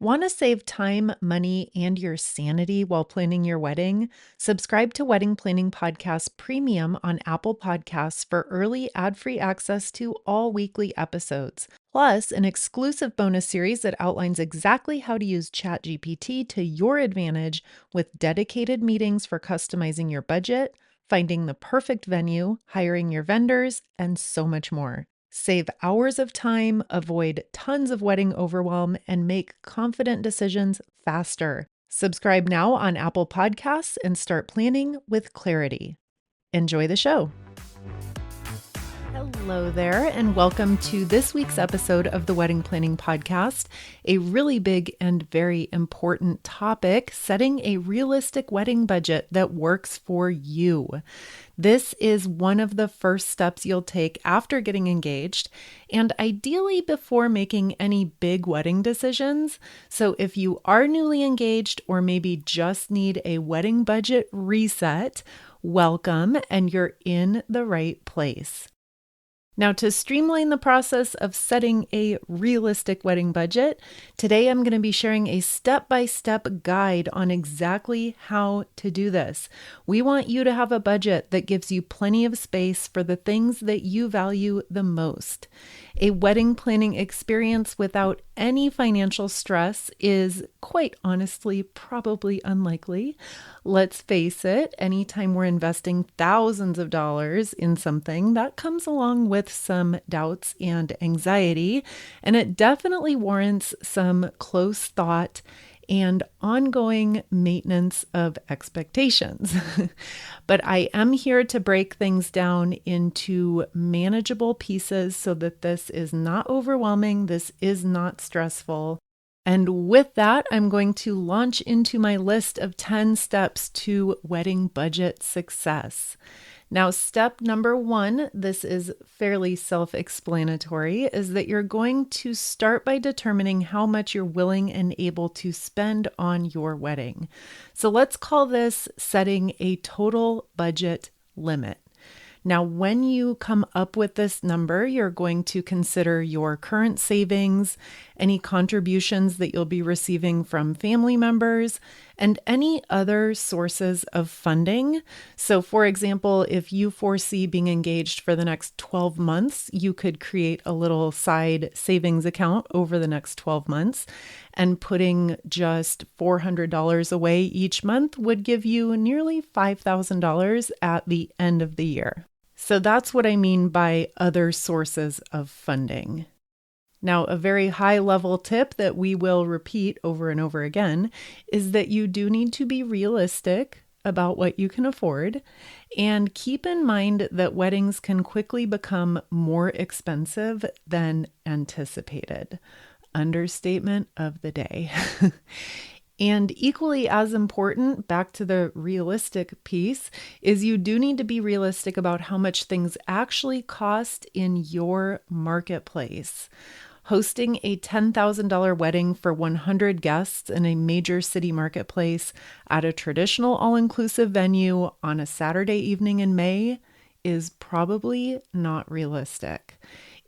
Want to save time, money, and your sanity while planning your wedding? Subscribe to Wedding Planning Podcast Premium on Apple Podcasts for early ad-free access to all weekly episodes, plus an exclusive bonus series that outlines exactly how to use ChatGPT to your advantage with dedicated meetings for customizing your budget, finding the perfect venue, hiring your vendors, and so much more. Save hours of time, avoid tons of wedding overwhelm, and make confident decisions faster. Subscribe now on Apple Podcasts and start planning with clarity. Enjoy the show. Hello there, and welcome to this week's episode of the Wedding Planning Podcast, a really big and very important topic, setting a realistic wedding budget that works for you. This is one of the first steps you'll take after getting engaged, and ideally before making any big wedding decisions. So if you are newly engaged or maybe just need a wedding budget reset, welcome, and you're in the right place. Now, to streamline the process of setting a realistic wedding budget, today I'm going to be sharing a step-by-step guide on exactly how to do this. We want you to have a budget that gives you plenty of space for the things that you value the most. A wedding planning experience without any financial stress is, quite honestly, probably unlikely. Let's face it, anytime we're investing thousands of dollars in something, that comes along with some doubts and anxiety, and it definitely warrants some close thought and ongoing maintenance of expectations. But I am here to break things down into manageable pieces so that this is not overwhelming, this is not stressful. And with that, I'm going to launch into my list of 10 steps to wedding budget success. Now, step number 1, this is fairly self-explanatory, is that you're going to start by determining how much you're willing and able to spend on your wedding. So let's call this setting a total budget limit. Now, when you come up with this number, you're going to consider your current savings, any contributions that you'll be receiving from family members, and any other sources of funding. So, for example, if you foresee being engaged for the next 12 months, you could create a little side savings account over the next 12 months, and putting just $400 away each month would give you nearly $5,000 at the end of the year. So that's what I mean by other sources of funding. Now, a very high-level tip that we will repeat over and over again is that you do need to be realistic about what you can afford, and keep in mind that weddings can quickly become more expensive than anticipated. Understatement of the day. And equally as important, back to the realistic piece, is you do need to be realistic about how much things actually cost in your marketplace. Hosting a $10,000 wedding for 100 guests in a major city marketplace at a traditional all-inclusive venue on a Saturday evening in May is probably not realistic.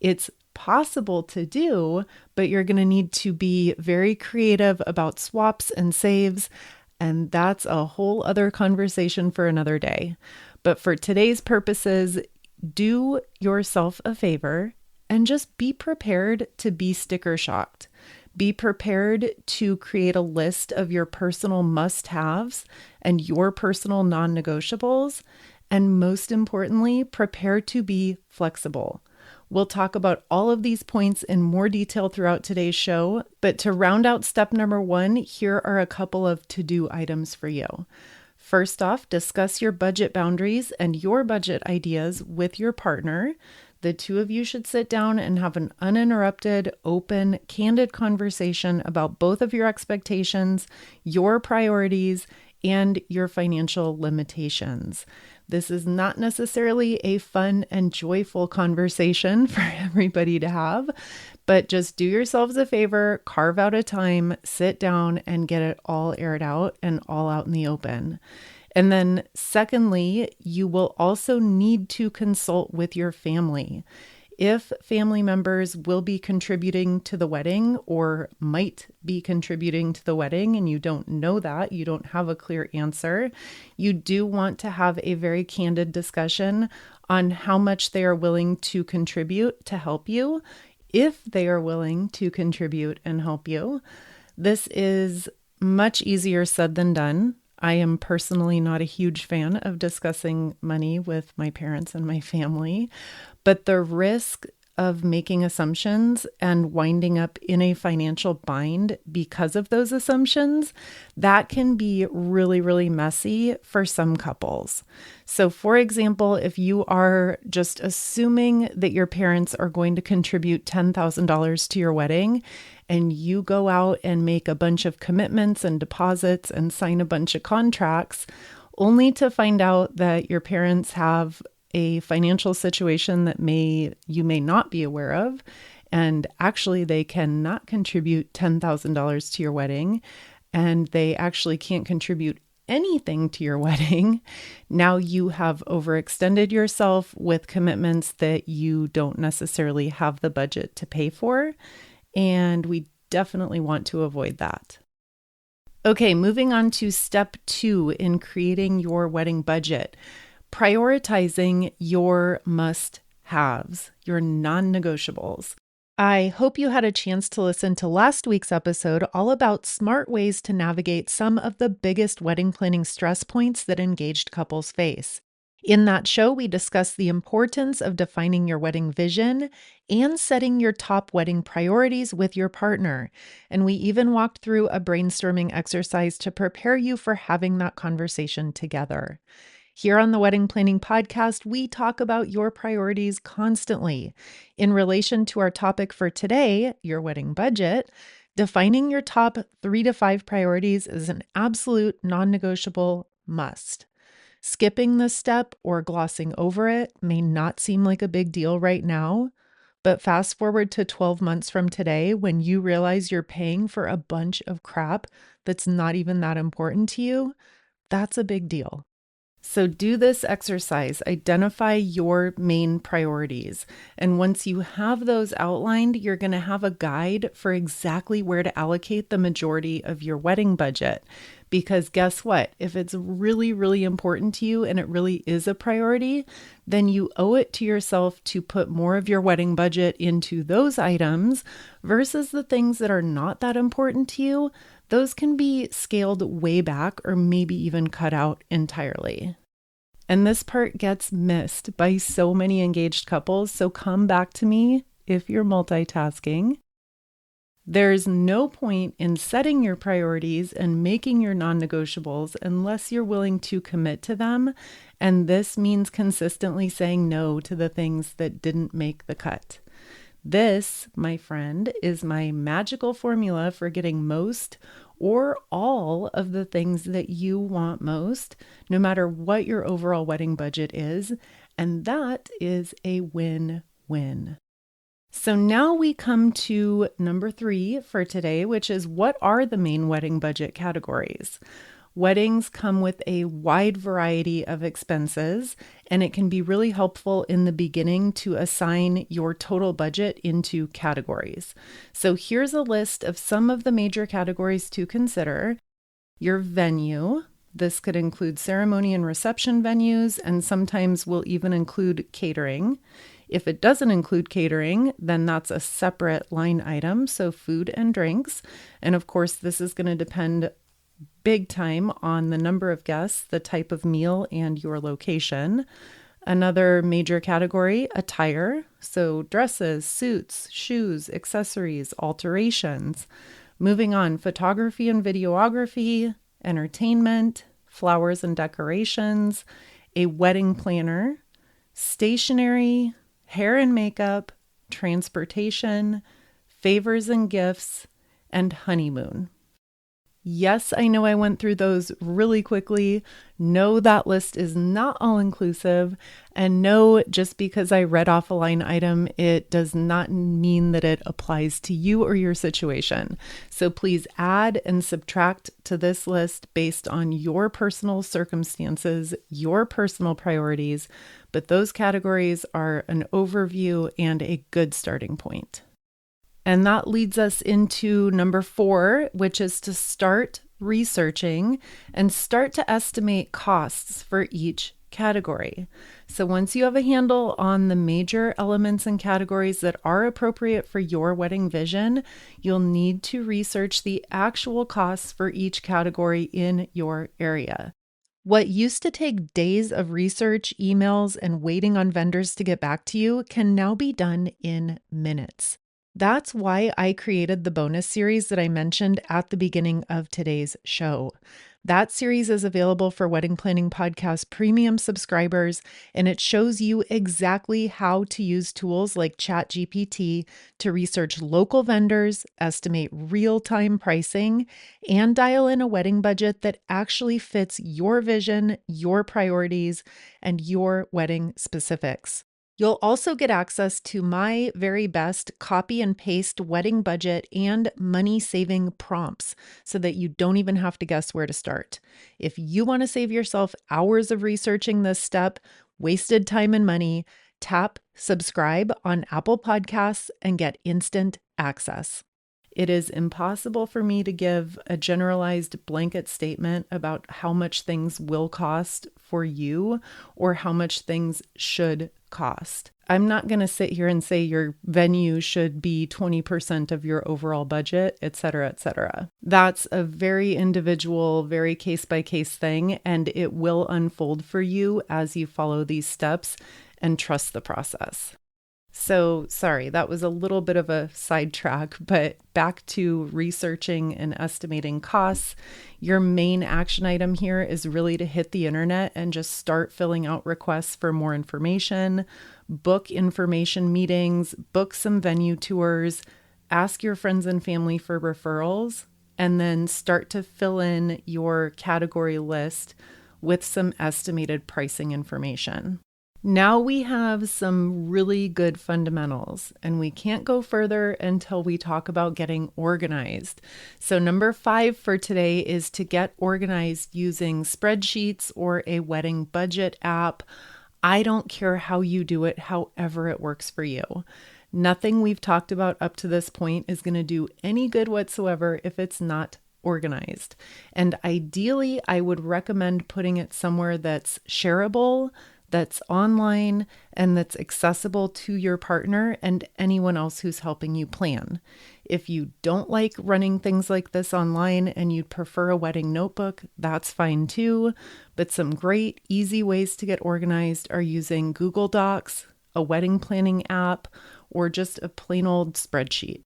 It's possible to do, but you're going to need to be very creative about swaps and saves, and that's a whole other conversation for another day. But for today's purposes, do yourself a favor and just be prepared to be sticker shocked. Be prepared to create a list of your personal must-haves and your personal non-negotiables, and most importantly, prepare to be flexible. We'll talk about all of these points in more detail throughout today's show, but to round out step number 1, here are a couple of to-do items for you. First off, discuss your budget boundaries and your budget ideas with your partner. The two of you should sit down and have an uninterrupted, open, candid conversation about both of your expectations, your priorities, and your financial limitations. This is not necessarily a fun and joyful conversation for everybody to have, but just do yourselves a favor, carve out a time, sit down, and get it all aired out and all out in the open. And then secondly, you will also need to consult with your family. If family members will be contributing to the wedding or might be contributing to the wedding and you don't know that, you don't have a clear answer, you do want to have a very candid discussion on how much they are willing to contribute to help you, if they are willing to contribute and help you. This is much easier said than done. I am personally not a huge fan of discussing money with my parents and my family, but the risk of making assumptions and winding up in a financial bind because of those assumptions, that can be really, really messy for some couples. So for example, if you are just assuming that your parents are going to contribute $10,000 to your wedding, and you go out and make a bunch of commitments and deposits and sign a bunch of contracts, only to find out that your parents have a financial situation that you may not be aware of, and actually they cannot contribute $10,000 to your wedding, and they actually can't contribute anything to your wedding. Now you have overextended yourself with commitments that you don't necessarily have the budget to pay for, and we definitely want to avoid that. Okay, moving on to step 2 in creating your wedding budget. Prioritizing your must-haves, your non-negotiables. I hope you had a chance to listen to last week's episode all about smart ways to navigate some of the biggest wedding planning stress points that engaged couples face. In that show, we discussed the importance of defining your wedding vision and setting your top wedding priorities with your partner. And we even walked through a brainstorming exercise to prepare you for having that conversation together. Here on the Wedding Planning Podcast, we talk about your priorities constantly. In relation to our topic for today, your wedding budget, defining your top 3 to 5 priorities is an absolute non-negotiable must. Skipping this step or glossing over it may not seem like a big deal right now, but fast forward to 12 months from today when you realize you're paying for a bunch of crap that's not even that important to you, that's a big deal. So do this exercise, identify your main priorities. And once you have those outlined, you're going to have a guide for exactly where to allocate the majority of your wedding budget. Because guess what? If it's really, really important to you and it really is a priority, then you owe it to yourself to put more of your wedding budget into those items versus the things that are not that important to you. Those can be scaled way back or maybe even cut out entirely. And this part gets missed by so many engaged couples, so come back to me if you're multitasking. There's no point in setting your priorities and making your non-negotiables unless you're willing to commit to them, and this means consistently saying no to the things that didn't make the cut. This, my friend, is my magical formula for getting most or all of the things that you want most, no matter what your overall wedding budget is, and that is a win-win. So now we come to number 3 for today, which is what are the main wedding budget categories? Weddings come with a wide variety of expenses, and it can be really helpful in the beginning to assign your total budget into categories. So here's a list of some of the major categories to consider. Your venue. This could include ceremony and reception venues, and sometimes will even include catering. If it doesn't include catering, then that's a separate line item, so food and drinks. And of course, this is going to depend big time on the number of guests, the type of meal, and your location. Another major category, attire. So dresses, suits, shoes, accessories, alterations. Moving on, photography and videography, entertainment, flowers and decorations, a wedding planner, stationery, hair and makeup, transportation, favors and gifts, and honeymoon. Yes, I know I went through those really quickly. No, that list is not all inclusive. And no, just because I read off a line item, it does not mean that it applies to you or your situation. So please add and subtract to this list based on your personal circumstances, your personal priorities. But those categories are an overview and a good starting point. And that leads us into number 4, which is to start researching and start to estimate costs for each category. So once you have a handle on the major elements and categories that are appropriate for your wedding vision, you'll need to research the actual costs for each category in your area. What used to take days of research, emails, and waiting on vendors to get back to you can now be done in minutes. That's why I created the bonus series that I mentioned at the beginning of today's show. That series is available for Wedding Planning Podcast Premium subscribers, and it shows you exactly how to use tools like ChatGPT to research local vendors, estimate real-time pricing, and dial in a wedding budget that actually fits your vision, your priorities, and your wedding specifics. You'll also get access to my very best copy and paste wedding budget and money saving prompts so that you don't even have to guess where to start. If you want to save yourself hours of researching this step, wasted time and money, tap subscribe on Apple Podcasts and get instant access. It is impossible for me to give a generalized blanket statement about how much things will cost for you or how much things should cost. I'm not going to sit here and say your venue should be 20% of your overall budget, et cetera, et cetera. That's a very individual, very case-by-case thing, and it will unfold for you as you follow these steps and trust the process. So sorry, that was a little bit of a sidetrack, but back to researching and estimating costs. Your main action item here is really to hit the internet and just start filling out requests for more information, book information meetings, book some venue tours, ask your friends and family for referrals, and then start to fill in your category list with some estimated pricing information. Now we have some really good fundamentals, and we can't go further until we talk about getting organized. So number 5 for today is to get organized using spreadsheets or a wedding budget app. I don't care how you do it, however it works for you. Nothing we've talked about up to this point is going to do any good whatsoever if it's not organized. And ideally, I would recommend putting it somewhere that's shareable, that's online, and that's accessible to your partner and anyone else who's helping you plan. If you don't like running things like this online and you'd prefer a wedding notebook, that's fine too. But some great, easy ways to get organized are using Google Docs, a wedding planning app, or just a plain old spreadsheet.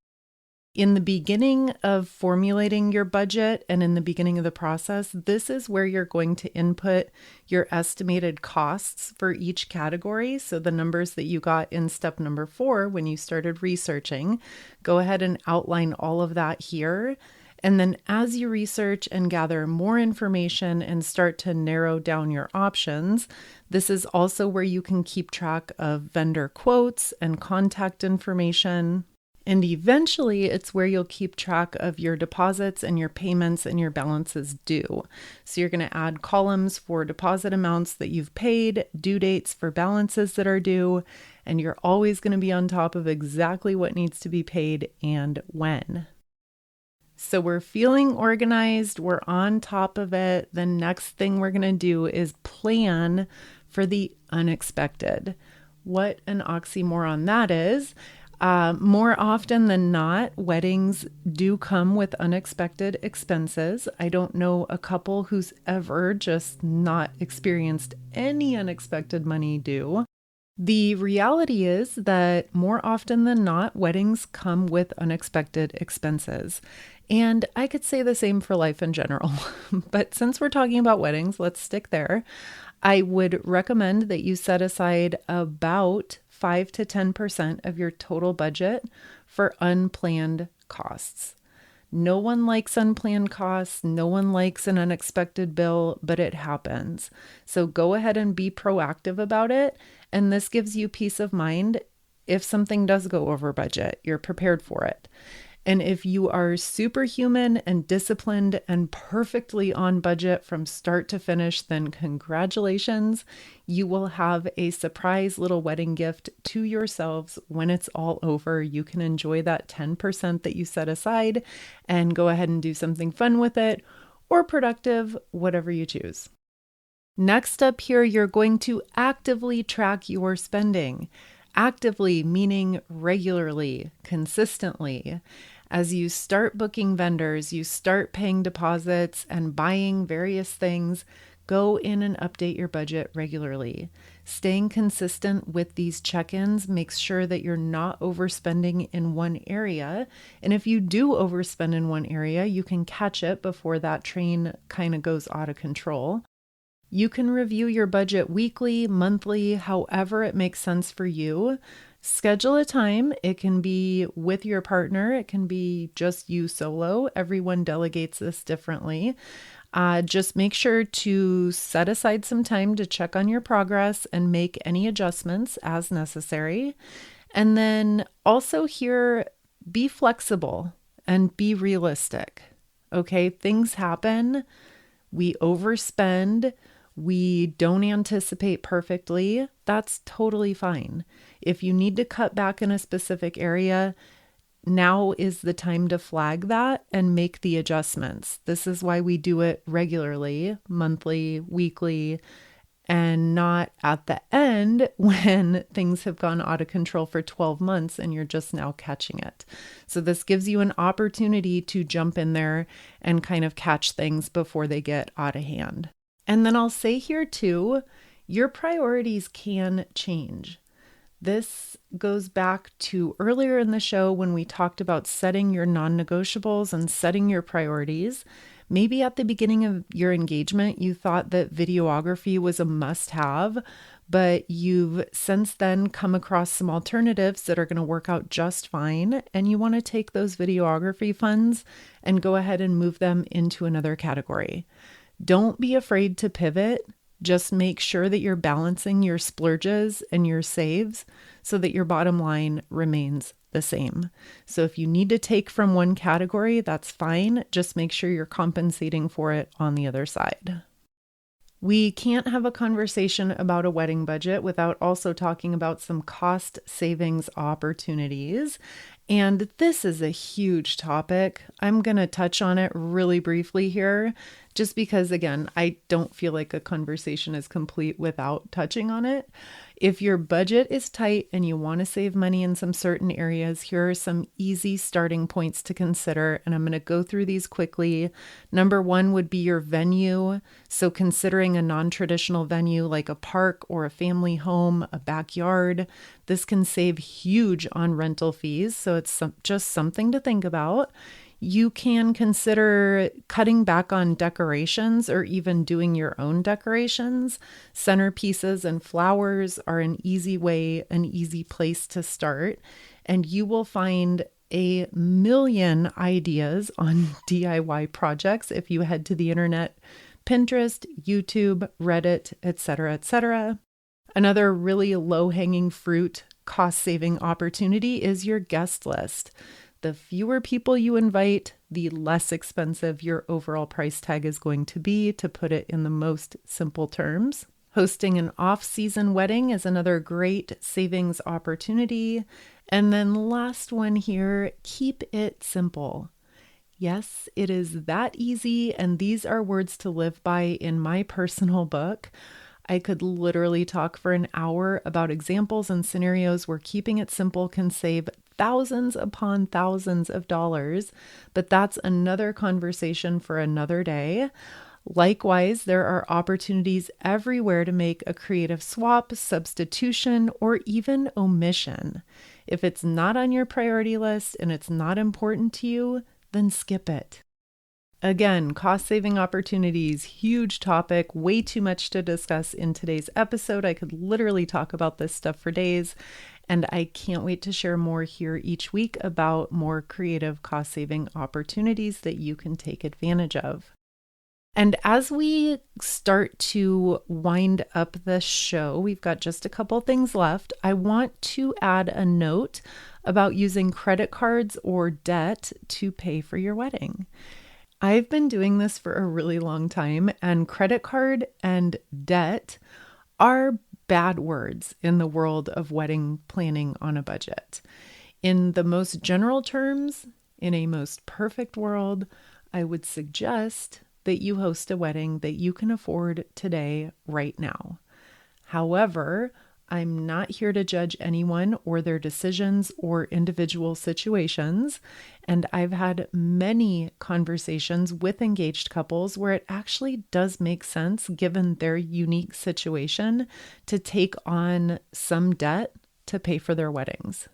In the beginning of formulating your budget and in the beginning of the process, this is where you're going to input your estimated costs for each category. So the numbers that you got in step number 4 when you started researching, go ahead and outline all of that here. And then as you research and gather more information and start to narrow down your options, this is also where you can keep track of vendor quotes and contact information. And eventually, it's where you'll keep track of your deposits and your payments and your balances due. So you're going to add columns for deposit amounts that you've paid, due dates for balances that are due, and you're always going to be on top of exactly what needs to be paid and when. So we're feeling organized, we're on top of it. The next thing we're going to do is plan for the unexpected. What an oxymoron that is. More often than not, weddings do come with unexpected expenses. I don't know a couple who's ever just not experienced any unexpected money due. The reality is that more often than not, weddings come with unexpected expenses. And I could say the same for life in general. But since we're talking about weddings, let's stick there. I would recommend that you set aside about 5 to 10% of your total budget for unplanned costs. No one likes unplanned costs. No one likes an unexpected bill, but it happens. So go ahead and be proactive about it. And this gives you peace of mind. If something does go over budget, you're prepared for it. And if you are superhuman and disciplined and perfectly on budget from start to finish, then congratulations. You will have a surprise little wedding gift to yourselves when it's all over. You can enjoy that 10% that you set aside and go ahead and do something fun with it or productive, whatever you choose. Next up here, you're going to actively track your spending. Actively meaning regularly, consistently. As you start booking vendors, you start paying deposits and buying various things, go in and update your budget regularly. Staying consistent with these check-ins makes sure that you're not overspending in one area. And if you do overspend in one area, you can catch it before that train kind of goes out of control. You can review your budget weekly, monthly, however it makes sense for you. Schedule a time. It can be with your partner. It can be just you solo. Everyone delegates this differently. Just make sure to set aside some time to check on your progress and make any adjustments as necessary. And then also here, be flexible and be realistic. Okay, things happen. We overspend. We don't anticipate perfectly. That's totally fine. If you need to cut back in a specific area, now is the time to flag that and make the adjustments. This is why we do it regularly, monthly, weekly, and not at the end when things have gone out of control for 12 months and you're just now catching it. So this gives you an opportunity to jump in there and kind of catch things before they get out of hand. And then I'll say here too, your priorities can change. This goes back to earlier in the show when we talked about setting your non-negotiables and setting your priorities. Maybe at the beginning of your engagement, you thought that videography was a must-have, but you've since then come across some alternatives that are going to work out just fine. And you want to take those videography funds and go ahead and move them into another category. Don't be afraid to pivot. Just make sure that you're balancing your splurges and your saves so that your bottom line remains the same. So if you need to take from one category, that's fine. Just make sure you're compensating for it on the other side. We can't have a conversation about a wedding budget without also talking about some cost savings opportunities. And this is a huge topic. I'm going to touch on it really briefly here, just because, again, I don't feel like a conversation is complete without touching on it. If your budget is tight and you want to save money in some certain areas, here are some easy starting points to consider, and I'm going to go through these quickly. Number one would be your venue. So considering a non-traditional venue like a park or a family home, a backyard, this can save huge on rental fees. So it's just something to think about. You can consider cutting back on decorations or even doing your own decorations. Centerpieces and flowers are an easy place to start. And you will find a million ideas on DIY projects if you head to the internet, Pinterest, YouTube, Reddit, etc., etc. Another really low-hanging fruit cost-saving opportunity is your guest list. The fewer people you invite, the less expensive your overall price tag is going to be, to put it in the most simple terms. Hosting an off-season wedding is another great savings opportunity. And then last one here, keep it simple. Yes, it is that easy, and these are words to live by in my personal book. I could literally talk for an hour about examples and scenarios where keeping it simple can save thousands upon thousands of dollars, but that's another conversation for another day. Likewise, there are opportunities everywhere to make a creative swap, substitution, or even omission. If it's not on your priority list and it's not important to you, then skip it. Again, cost-saving opportunities, huge topic, way too much to discuss in today's episode. I could literally talk about this stuff for days. And I can't wait to share more here each week about more creative cost-saving opportunities that you can take advantage of. And as we start to wind up the show, we've got just a couple things left. I want to add a note about using credit cards or debt to pay for your wedding. I've been doing this for a really long time, and credit card and debt are bad words in the world of wedding planning on a budget. In the most general terms, in a most perfect world, I would suggest that you host a wedding that you can afford today, right now. However, I'm not here to judge anyone or their decisions or individual situations. And I've had many conversations with engaged couples where it actually does make sense, given their unique situation, to take on some debt to pay for their weddings.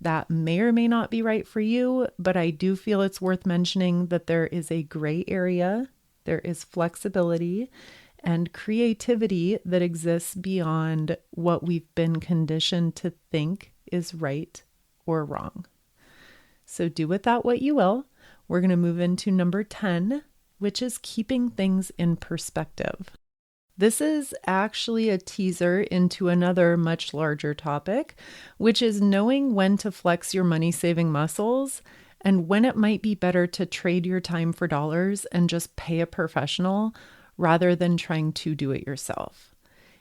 That may or may not be right for you, but I do feel it's worth mentioning that there is a gray area, there is flexibility and creativity that exists beyond what we've been conditioned to think is right or wrong. So do with that what you will. We're going to move into number 10, which is keeping things in perspective. This is actually a teaser into another much larger topic, which is knowing when to flex your money-saving muscles and when it might be better to trade your time for dollars and just pay a professional rather than trying to do it yourself.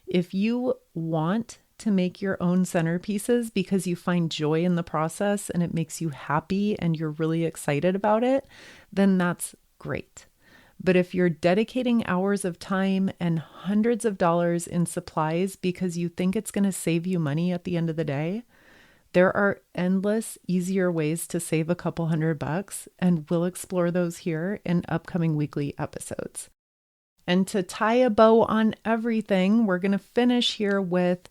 If you want to make your own centerpieces because you find joy in the process and it makes you happy and you're really excited about it, then that's great. But if you're dedicating hours of time and hundreds of dollars in supplies because you think it's going to save you money at the end of the day, there are endless, easier ways to save a couple $100, and we'll explore those here in upcoming weekly episodes. And to tie a bow on everything, we're going to finish here with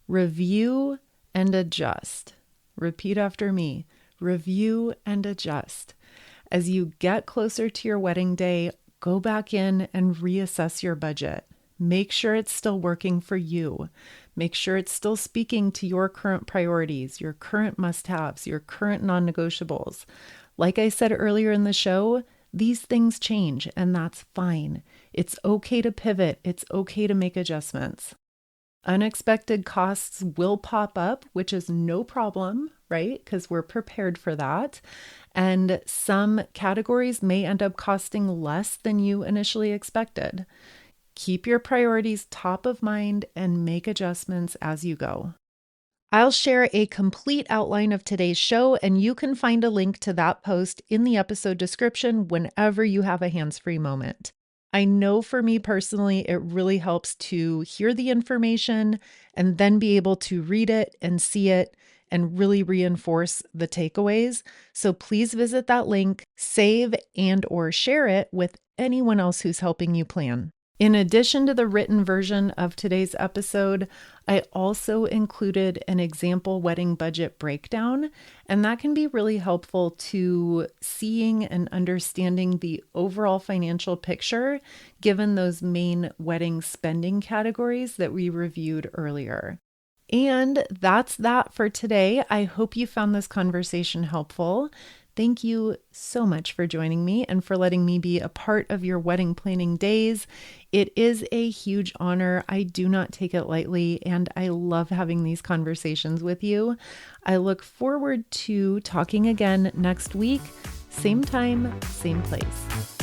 review and adjust. Repeat after me. Review and adjust. As you get closer to your wedding day, go back in and reassess your budget. Make sure it's still working for you. Make sure it's still speaking to your current priorities, your current must-haves, your current non-negotiables. Like I said earlier in the show, these things change, and that's fine. It's okay to pivot. It's okay to make adjustments. Unexpected costs will pop up, which is no problem, right? Because we're prepared for that. And some categories may end up costing less than you initially expected. Keep your priorities top of mind and make adjustments as you go. I'll share a complete outline of today's show, and you can find a link to that post in the episode description whenever you have a hands-free moment. I know for me personally, it really helps to hear the information and then be able to read it and see it and really reinforce the takeaways. So please visit that link, save and or share it with anyone else who's helping you plan. In addition to the written version of today's episode, I also included an example wedding budget breakdown, and that can be really helpful to seeing and understanding the overall financial picture given those main wedding spending categories that we reviewed earlier. And that's that for today. I hope you found this conversation helpful. Thank you so much for joining me and for letting me be a part of your wedding planning days. It is a huge honor. I do not take it lightly, and I love having these conversations with you. I look forward to talking again next week, same time, same place.